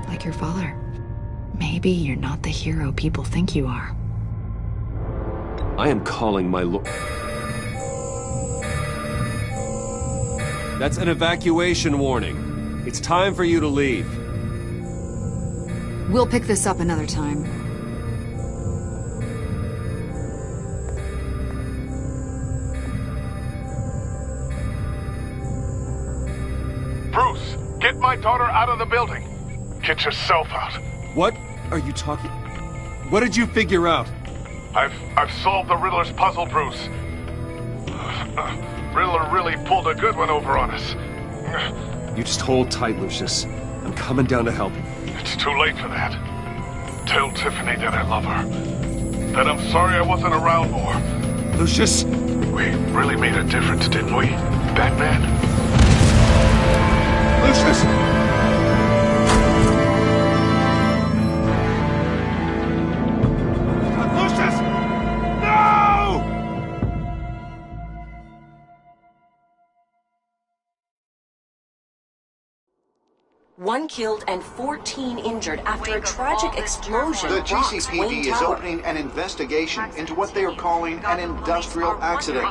like your father. Maybe you're not the hero people think you are. I am calling my lord. That's an evacuation warning. It's time for you to leave. We'll pick this up another time. Bruce, get my daughter out of the building. Get yourself out. What are you talking? What did you figure out? I've solved the Riddler's puzzle, Bruce. Riddler really pulled a good one over on us. You just hold tight, Lucius. I'm coming down to help you. It's too late for that. Tell Tiffany that I love her. That I'm sorry I wasn't around more. Lucius! We really made a difference, didn't we, Batman? Lucius! 1 killed and 14 injured after a tragic explosion The rocks GCPD Wayne is Tower. opening an investigation into what they are calling an industrial accident.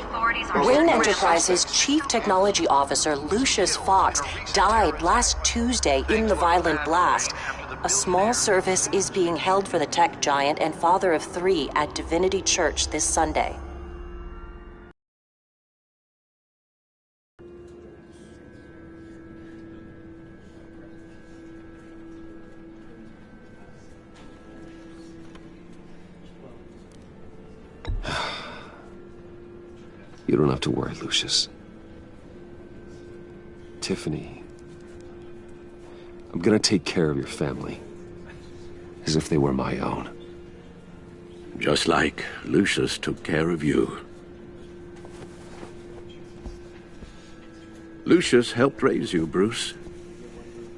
Wayne Enterprises' Chief Technology Officer, Lucius Fox, died last Tuesday in the violent blast. A small service is being held for the tech giant and father of 3 at Divinity Church this Sunday. You don't have to worry, Lucius. Tiffany, I'm gonna take care of your family. As if they were my own. Just like Lucius took care of you. Lucius helped raise you, Bruce.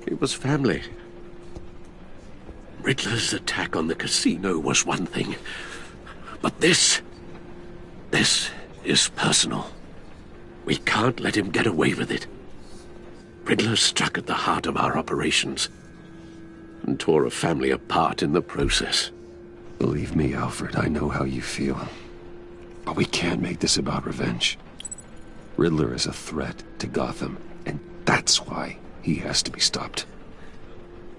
It was family. Riddler's attack on the casino was one thing. But this is personal. We can't let him get away with it. Riddler struck at the heart of our operations and tore a family apart in the process. Believe me, Alfred, I know how you feel. But we can't make this about revenge. Riddler is a threat to Gotham, and that's why he has to be stopped.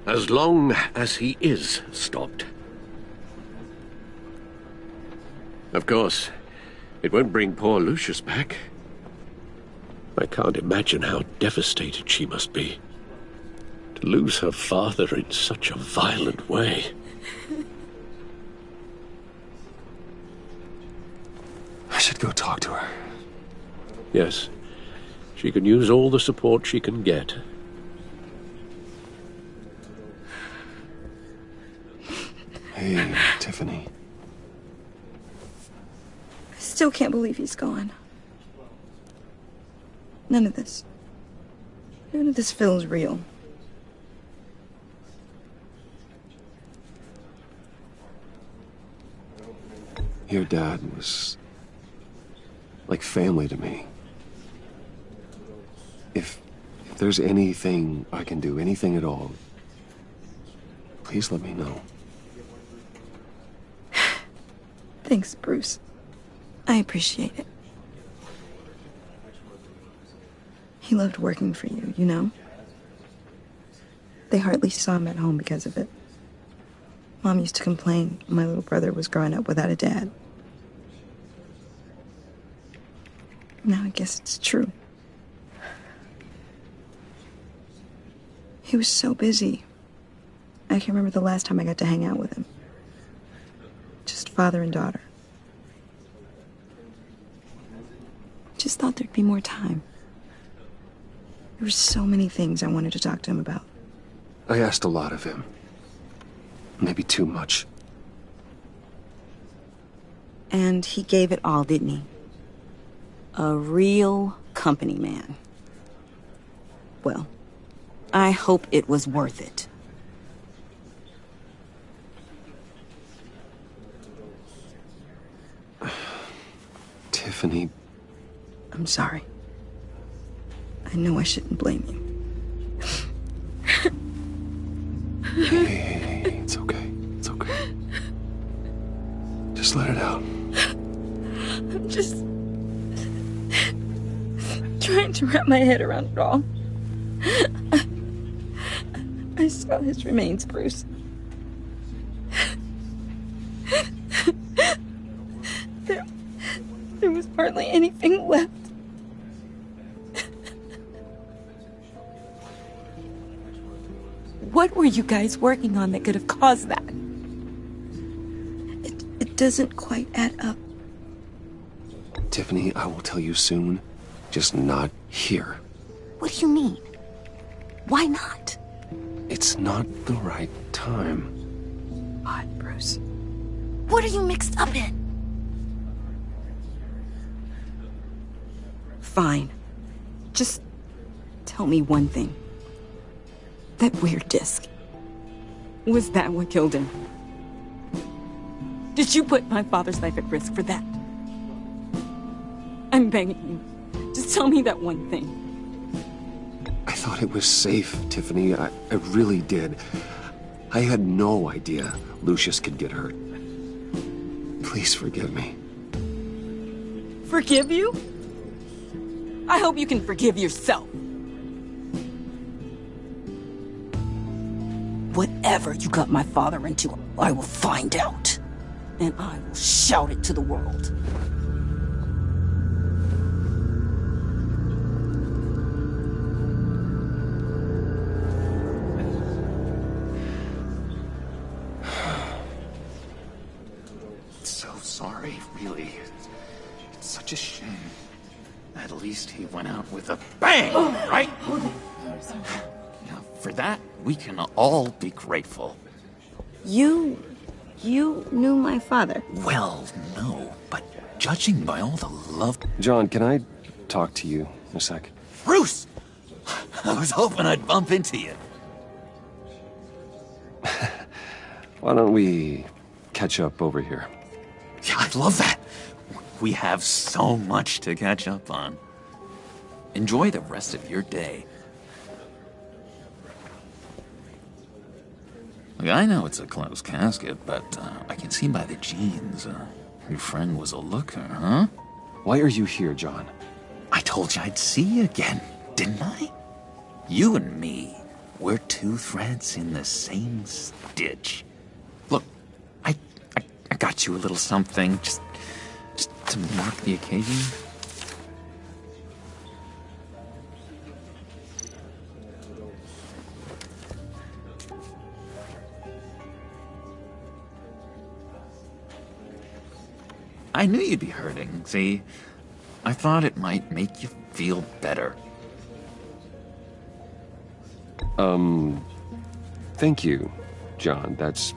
As long as he is stopped. Of course, it won't bring poor Lucius back. I can't imagine how devastated she must be. To lose her father in such a violent way. I should go talk to her. Yes, she can use all the support she can get. Hey, Tiffany. I still can't believe he's gone. None of this feels real. Your dad was like family to me. If there's anything I can do, anything at all, please let me know. Thanks, Bruce. I appreciate it. He loved working for you, you know? They hardly saw him at home because of it. Mom used to complain my little brother was growing up without a dad. Now I guess it's true. He was so busy. I can remember the last time I got to hang out with him. Just father and daughter. Just thought there'd be more time. There were so many things I wanted to talk to him about. I asked a lot of him. Maybe too much. And he gave it all, didn't he? A real company man. Well, I hope it was worth it. Tiffany. I'm sorry. I know I shouldn't blame you. Hey, it's okay. It's okay. Just let it out. I'm just trying to wrap my head around it all. I saw his remains, Bruce. There was hardly anything left. What were you guys working on that could have caused that? It doesn't quite add up. Tiffany, I will tell you soon. Just not here. What do you mean? Why not? It's not the right time. What, Bruce? What are you mixed up in? Fine. Just tell me one thing. That weird disc. Was that what killed him? Did you put my father's life at risk for that? I'm begging you. Just tell me that one thing. I thought it was safe, Tiffany. I really did. I had no idea Lucius could get hurt. Please forgive me. Forgive you? I hope you can forgive yourself. Whatever you got my father into, I will find out. And I will shout it to the world. So sorry, really. It's such a shame. At least he went out with a bang, right? Now, for that, we can all be grateful. You knew my father? Well, no, but judging by all the love... John, can I talk to you a sec? Bruce! I was hoping I'd bump into you. Why don't we catch up over here? Yeah, I'd love that. We have so much to catch up on. Enjoy the rest of your day. Look, I know it's a closed casket, but I can see by the jeans, your friend was a looker, huh? Why are you here, John? I told you I'd see you again, didn't I? You and me, we're two threads in the same stitch. Look, I got you a little something, just to mark the occasion. I knew you'd be hurting, see? I thought it might make you feel better. Thank you, John. That's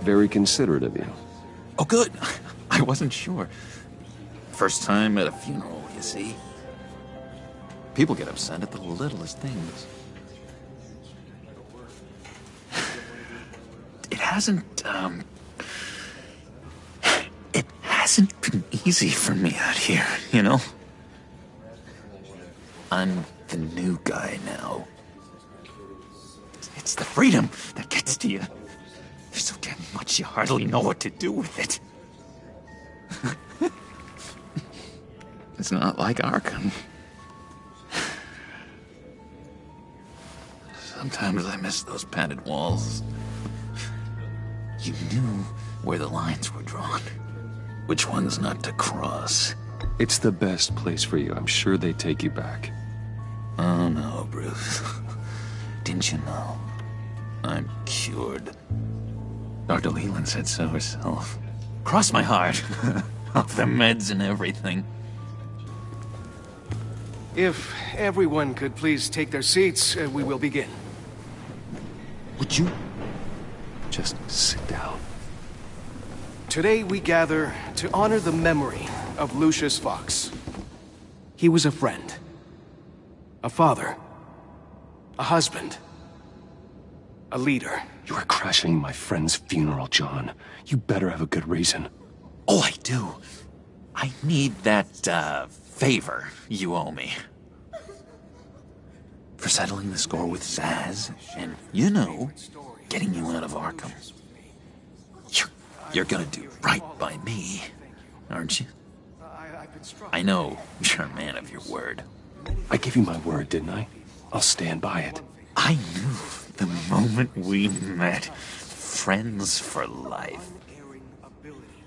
very considerate of you. Oh, good. I wasn't sure. First time at a funeral, you see? People get upset at the littlest things. It hasn't been easy for me out here, you know? I'm the new guy now. It's the freedom that gets to you. There's so damn much you hardly know what to do with it. It's not like Arkham. Sometimes I miss those padded walls. You knew where the lines were drawn. Which ones not to cross. It's the best place for you. I'm sure they take you back. Oh no, Bruce. Didn't you know? I'm cured. Dr. Leland said so herself. Cross my heart. Off the meds and everything. If everyone could please take their seats, we will begin. Would you just sit down? Today we gather to honor the memory of Lucius Fox. He was a friend, a father, a husband, a leader. You are crashing my friend's funeral, John. You better have a good reason. Oh, I do. I need that, favor you owe me. For settling the score with Zaz, and, you know, getting you out of Arkham. You're gonna do right by me, aren't you? I know you're a man of your word. I gave you my word, didn't I? I'll stand by it. I knew the moment we met. Friends for life.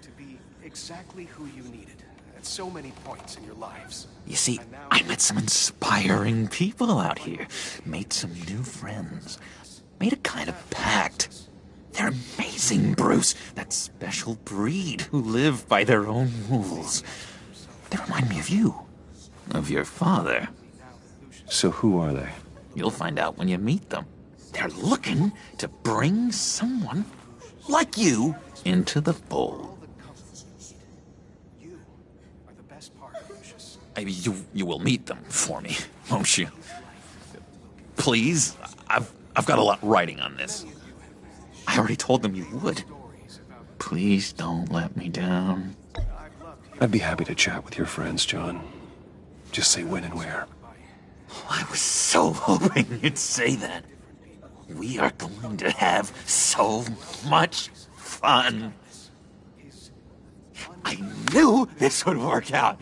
To be exactly who you needed at so many points in your lives. You see, I met some inspiring people out here. Made some new friends. Made a kind of pact. They're amazing, Bruce. That special breed who live by their own rules. They remind me of you. Of your father. So who are they? You'll find out when you meet them. They're looking to bring someone like you into the fold. You will meet them for me, won't you? Please? I've got a lot writing on this. I already told them you would. Please don't let me down. I'd be happy to chat with your friends, John. Just say when and where. I was so hoping you'd say that. We are going to have so much fun. I knew this would work out.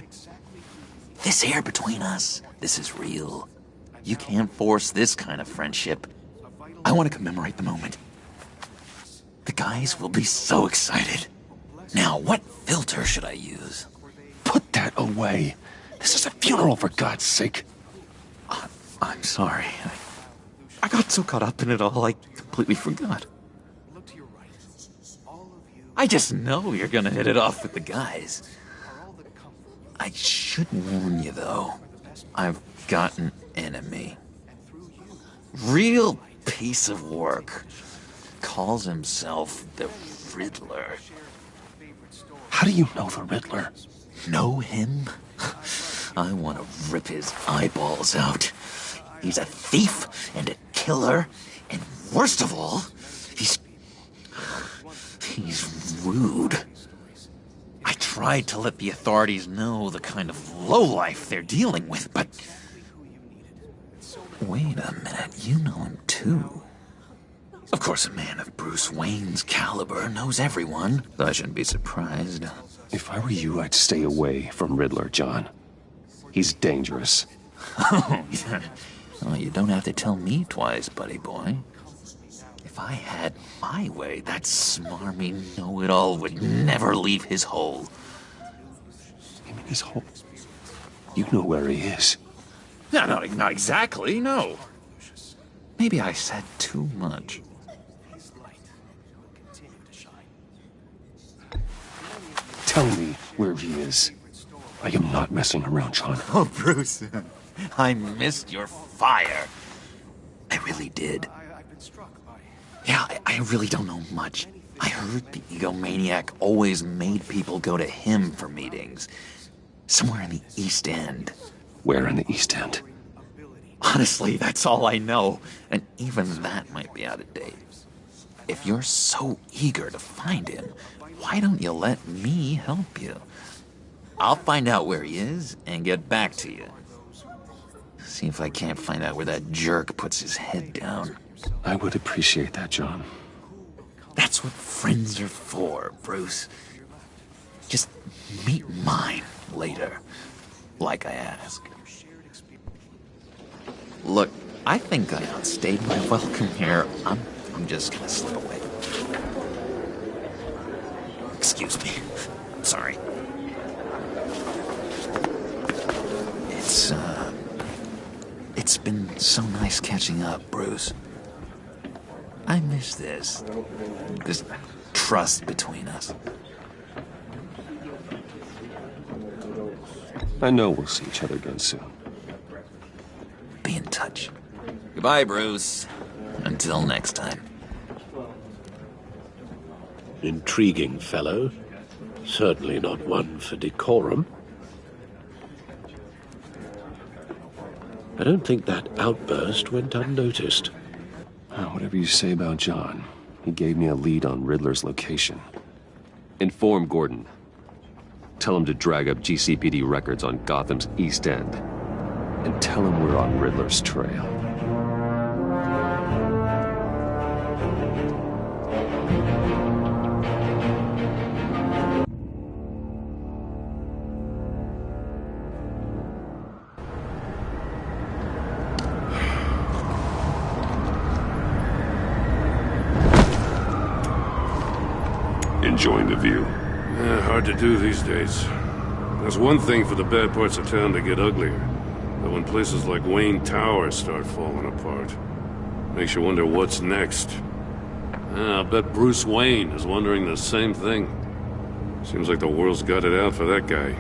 This air between us, this is real. You can't force this kind of friendship. I want to commemorate the moment. The guys will be so excited. Now, what filter should I use? Put that away. This is a funeral, for God's sake. I'm sorry. I got so caught up in it all, I completely forgot. I just know you're gonna hit it off with the guys. I should warn you, though. I've got an enemy. Real piece of work. Calls himself the Riddler. How do you know the Riddler? Know him? I want to rip his eyeballs out. He's a thief and a killer, and worst of all, he's rude. I tried to let the authorities know the kind of lowlife they're dealing with, but... Wait a minute, you know him too. Of course, a man of Bruce Wayne's caliber knows everyone, so I shouldn't be surprised. If I were you, I'd stay away from Riddler, John. He's dangerous. Oh, yeah. Well, you don't have to tell me twice, buddy boy. If I had my way, that smarmy know-it-all would never leave his hole. You mean his hole? You know where he is. No, not exactly, no. Maybe I said too much. Tell me where he is. I am not messing around, John. Oh, Bruce, I missed your fire. I really did. Yeah, I really don't know much. I heard the egomaniac always made people go to him for meetings. Somewhere in the East End. Where in the East End? Honestly, that's all I know. And even that might be out of date. If you're so eager to find him, why don't you let me help you? I'll find out where he is and get back to you. See if I can't find out where that jerk puts his head down. I would appreciate that, John. That's what friends are for, Bruce. Just meet mine later, like I asked. Look, I think I outstayed my welcome here. I'm just gonna slip away. Excuse me. I'm sorry. It's been so nice catching up, Bruce. I miss this trust between us. I know we'll see each other again soon. Be in touch. Goodbye, Bruce. Until next time. Intriguing fellow. Certainly not one for decorum. I don't think that outburst went unnoticed. Whatever you say about John, he gave me a lead on Riddler's location. Inform Gordon. Tell him to drag up GCPD records on Gotham's East End. And tell him we're on Riddler's trail. Enjoying the view? Yeah, hard to do these days. There's one thing for the bad parts of town to get uglier. But when places like Wayne Tower start falling apart, makes you wonder what's next. I'll bet Bruce Wayne is wondering the same thing. Seems like the world's got it out for that guy.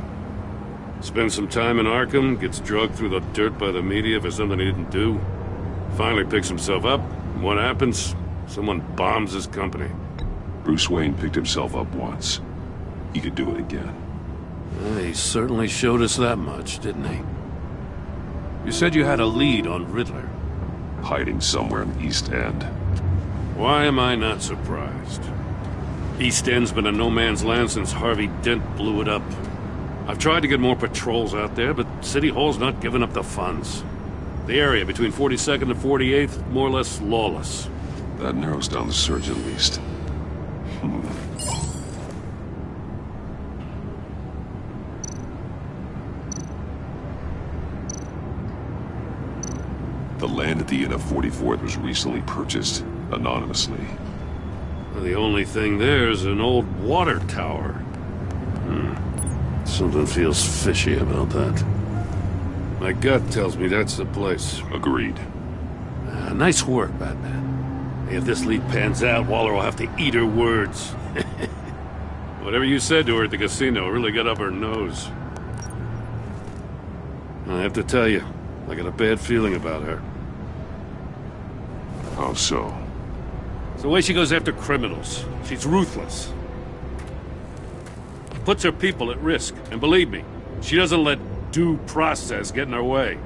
Spends some time in Arkham, gets drugged through the dirt by the media for something he didn't do. Finally picks himself up, and what happens? Someone bombs his company. Bruce Wayne picked himself up once. He could do it again. He certainly showed us that much, didn't he? You said you had a lead on Riddler. Hiding somewhere in the East End. Why am I not surprised? East End's been a no-man's land since Harvey Dent blew it up. I've tried to get more patrols out there, but City Hall's not giving up the funds. The area between 42nd and 48th, more or less lawless. That narrows down the search at least. The land at the end of 44th was recently purchased, anonymously. The only thing there is an old water tower. Something feels fishy about that. My gut tells me that's the place. Agreed. Nice work, Batman. If this lead pans out, Waller will have to eat her words. Whatever you said to her at the casino really got up her nose. I have to tell you, I got a bad feeling about her. How so? It's the way she goes after criminals. She's ruthless. Puts her people at risk. And believe me, she doesn't let due process get in her way.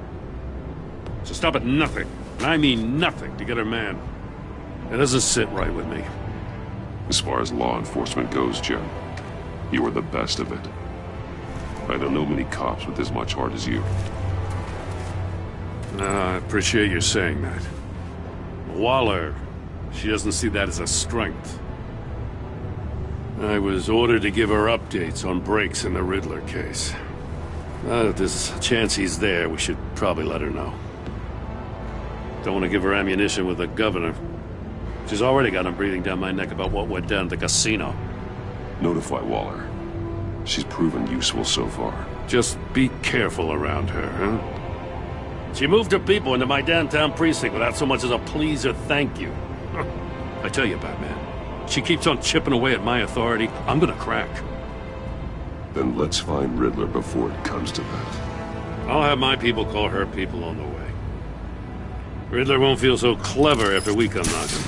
So stop at nothing, and I mean nothing, to get her man. It doesn't sit right with me. As far as law enforcement goes, Jim, you are the best of it. I don't know many cops with as much heart as you. I appreciate you saying that. Waller, she doesn't see that as a strength. I was ordered to give her updates on breaks in the Riddler case. If there's a chance he's there, we should probably let her know. Don't want to give her ammunition with the governor. She's already got him breathing down my neck about what went down at the casino. Notify Waller. She's proven useful so far. Just be careful around her, huh? She moved her people into my downtown precinct without so much as a please or thank you. I tell you, Batman, she keeps on chipping away at my authority, I'm gonna crack. Then let's find Riddler before it comes to that. I'll have my people call her people on the way. Riddler won't feel so clever after we come knocking.